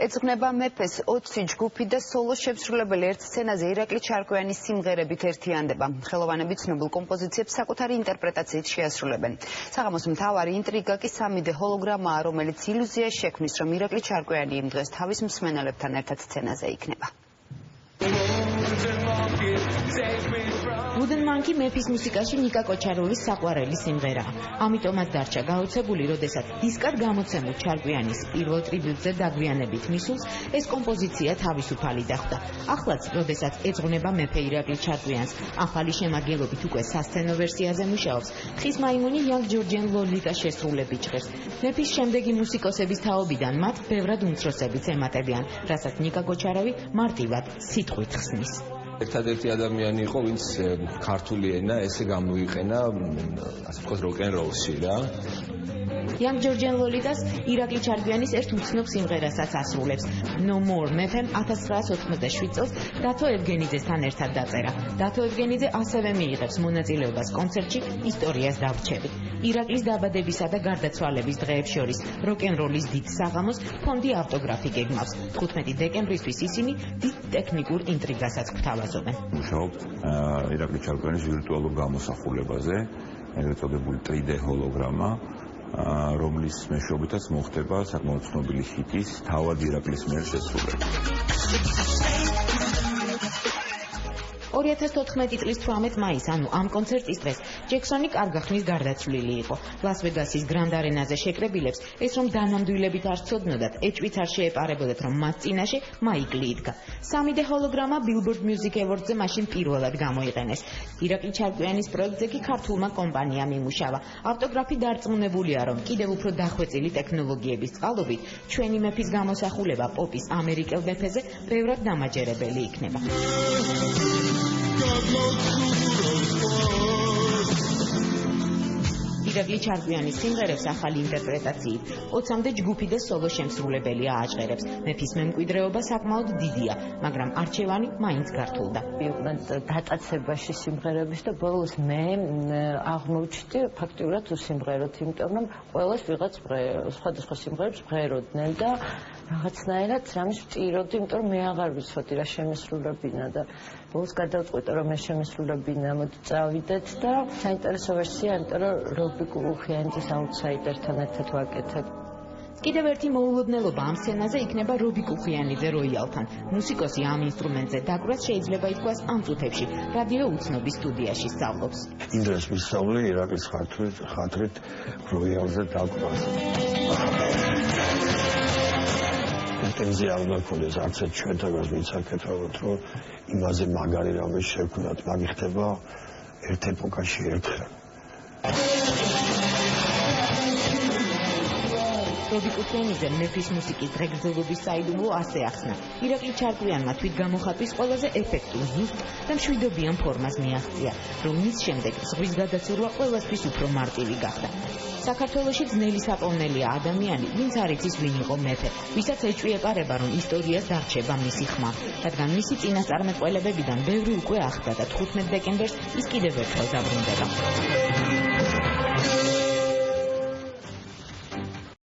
ეძღვნება მეფეს 20 ჯგუფი და სოლო შემსრულებელი ერთ სცენაზე ირაკლი ჩარკვიანის სიმღერებით ერთიანდება. ხელოვანები ცნობილ კომპოზიციებს საკუთარი ინტერპრეტაციით შეასრულებენ. საღამოს მთავარი ინტრიგა კი 3D ჰოლოგრამაა, რომელიც ილუზიას შექმნის, რომ ირაკლი ჩარკვიანი იმ დღეს თავის მსმენელებთან ერთად სცენაზე იქნება. Wooden Monkey მეფის მუსიკაში ნიკა კოჩაროვის საყვარელი სიმღერაა. ამიტომაც დარჩა გაოცებული, როდესაც დისკად გამოცემულ ჩარკვიანის პირველ ტრიბიუტზე დაგვიანებით მისულს ეს კომპოზიცია თავისუფალი დახვდა. ახლაც, როდესაც ეძღვნება მეფე ირაკლი ჩარკვიანს, ახალი შემადგენლობით უკვე სასცენო ვერსიაზე მუშაობს. თხის მაიმუნი Young Georgian Lolita შესრულებით ჭრებს. მეფის შემდეგი მუსიკოსების თაობიდან მათ ბევრად უმცროსებიც ემატებიან, რასაც ნიკა კოჩაროვი მარტივად სიტყვით ხსნის. ერთადერთი ადამიანი იყო, ვინც ქართული ენა ესე გამოიყენა, ასე ვთქვათ, როკ-ენ-როლში რა. Young Georgian Lolitas ირაკლი ჩარკვიანის ერთ უცნობ სიმღერასაც ასრულებს. No More მეფემ 1987 წელს დათო ევგენიძესთან ერთად დაწერა. დათო ევგენიძე ასევე მიიღებს მონაწილეობას კონცერტში ისტორიას დავრჩებით. ირაკლის დაბადებისა და გარდაცვალების დღეებს შორის როკ-ენ-როლის დიდ საღამოს ფონდი ავტოგრაფი გეგმავს. 15 დეკემბრისთვის ისინი დიდ ტექნიკურ ინტრიგასაც გვთავაზობენ. მუშაობ ირაკლი ჩარკვიანის ვირტუალურ გამოსახულებაზე, ეგრეთ წოდებული 3D ჰოლოგრამა, რომლის მეშვეობითაც მოხდება საკმაოდ ცნობილი ჰიტის თავად ირაკლის მიერ შესრულება. 2014 წლის 18 მაისს, ანუ ამ კონცერტის დღეს, ჯექსონი კარგახნის გარდაცვლილი იყო. ლას-ვეგასის გრანდ არენაზე შეკრებილებს ეს რომ დანამდვილებით არ ცოდნოდათ, ეჭვიც არ შეეპარებოდათ, რომ მათ წინაშე მაიკლი იდგა. 3D ჰოლოგრამა Billboard Music Awards-ზე მაშინ პირველად გამოიყენეს. ირაკლი ჩარკვიანის პროექტზე კი ქართულმა კომპანიამ იმუშავა. ავტოგრაფი დარწმუნებულია, რომ კიდევ უფრო დახვეწილი ტექნოლოგიების წყალობით ჩვენი მეფის გამოსახულება პოპის ამერიკელ მეფეზე ბევრად დამაჯერებელი იქნება. ირაკლი ჩარკვიანის სიმღერებს ახალი ინტერპრეტაციით 20-მდე ჯგუფი და სოლო შემსრულებელი ააჭყერებს. მეფის მემკვიდრეობა საკმაოდ დიდია, მაგრამ არჩევანი მაინც გართულდა. იყვნენ დატაცებაში სიმღერების და ბოლოს მე აღმოჩნდი ფაქტიურად უსიმღეროთ, იმიტომ რომ ყველას ვიღაც სხვადასხვა სიმღერებს ვღეროდნენ და რაღაცნაირად რამის ვტიროდი, იმიტომ რომ მე აღარ ვიცოდი რა შემესრულებინა და ბოლოს გადავწყვიტე რომ მე შემესრულებინა, მოდი წავიდეთ და საინტერესო ვერსია, იმიტომ რომ რობი კუხიანის აუთსაიდერთან ერთად ვაკეთებ. კიდევ ერთი მოულოდნელობა ამ სცენაზე იქნება რობი კუხიანიძე როიალთან. მუსიკოსი ამ ინსტრუმენტზე დაკვრას შეიძლება ითქვას ამ წუთებში რადიო უცნობი სტუდიაში სწავლობს. იმ დროს ვისწავლე ირაკლის ხათრით როიალზე დაკვრას. პრეტენზია არ მქონდეს არც ერთ ჩვენთანაც ვინც აკეთებთ, რომ იმაზე მაგარი რამე შევქმნათ, მაგ ხდება ერთ ეპოქაში ერთხელ. რობი კუხიანიძე მეფის მუსიკის დღეგრძელობის საიდუმლო ასე ახსნა. ირაკლი ჩარკვიანმა თვით გამოხატვის ყველაზე ეფექტურ, ზუსტ და მშვიდობიან ფორმას მიაღწია, რომ მის შემდეგ ზღვის გადაცურვა ყველასთვის უფრო მარტივი გახდა. საქართველოში ძნელი საპოვნელია ადამიანი, ვინც არ იცის ვინ იყო მეფე, ვისაც ეჭვი ეპარება, რომ ისტორიას დარჩება მისი ხმა, რადგან მისი წინასწარმეტყველებებიდან ბევრი უკვე ახდა და 15 დეკემბერს ის კიდევ ერთხელ დაბრუნდება.